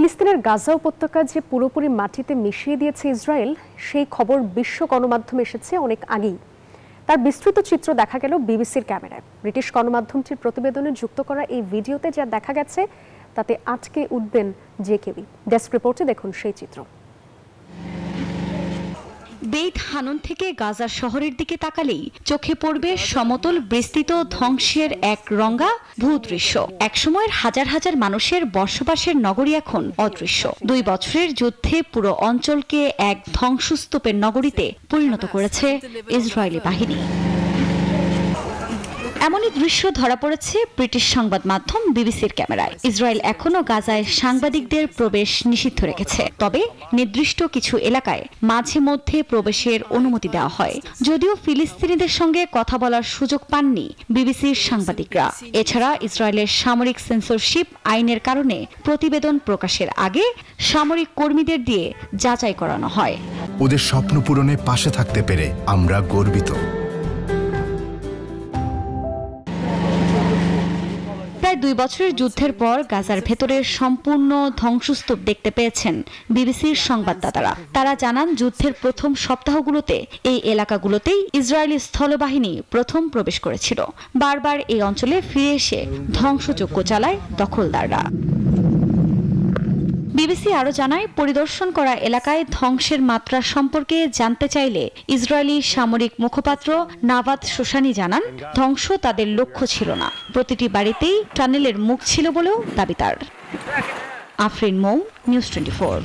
ফিলিস্তিনের গাজা উপত্যকা যে পুরোপুরি মাটিতে মিশিয়ে দিয়েছে ইসরায়েল, সেই খবর বিশ্ব গণমাধ্যমে এসেছে অনেক আগেই। তার বিস্তৃত চিত্র দেখা গেল বিবিসির ক্যামেরায়। ব্রিটিশ গণমাধ্যমটির প্রতিবেদনে যুক্ত করা এই ভিডিওতে যা দেখা গেছে তাতে আটকে উঠবেন যে কেউই। ডেস্ক রিপোর্টে দেখুন সেই চিত্র। বেইত হানুন থেকে গাজা শহরের দিকে তাকালেই চোখে পড়বে সমতল বিস্তৃত ধ্বংসের এক রঙা ভূদৃশ্য। একসময়ের হাজার হাজার মানুষের বসবাসের নগরী এখন অদৃশ্য। 2 বছরের যুদ্ধে পুরো অঞ্চলকে এক ধ্বংসস্তূপের নগরীতে পরিণত করেছে ইসরায়েলি বাহিনী। এমনই দৃশ্য ধরা পড়েছে ব্রিটিশ সংবাদ মাধ্যম বিবিসির ক্যামেরায়। ইসরায়েল এখনো গাজায় সাংবাদিকদের প্রবেশ নিষিদ্ধ রেখেছে, তবে নির্দিষ্ট কিছু এলাকায় মাঝে মধ্যে প্রবেশের অনুমতি দেওয়া হয়। যদিও ফিলিস্তিনিদের সঙ্গে কথা বলার সুযোগ পাননি বিবিসির সাংবাদিকরা। এছাড়া ইসরায়েলের সামরিক সেন্সরশিপ আইনের কারণে প্রতিবেদন প্রকাশের আগে সামরিক কর্মীদের দিয়ে যাচাই করানো হয়। ওদের স্বপ্ন পূরণে পাশে থাকতে পেরে আমরা গর্বিত। প্রায় 2 বছরের যুদ্ধের পর গাজার ভেতরের সম্পূর্ণ ধ্বংসস্তূপ দেখতে পেয়েছেন বিবিসির সংবাদদাতারা। তারা জানান, যুদ্ধের প্রথম সপ্তাহগুলোতে এই এলাকাগুলোতেই ইসরায়েলি স্থলবাহিনী প্রথম প্রবেশ করেছিল। বারবার এই অঞ্চলে ফিরে এসে ধ্বংসযজ্ঞ চালায় দখলদাররা। বিবিসি আরও জানায়, পরিদর্শন করা এলাকায় ধ্বংসের মাত্রা সম্পর্কে জানতে চাইলে ইসরায়েলি সামরিক মুখপাত্র নাভাদ শোশানি জানান, ধ্বংস তাদের লক্ষ্য ছিল না। প্রতিটি বাড়িতেই টানেলের মুখ ছিল বলেও দাবি তার। আফরিন মৌ, নিউজ 24।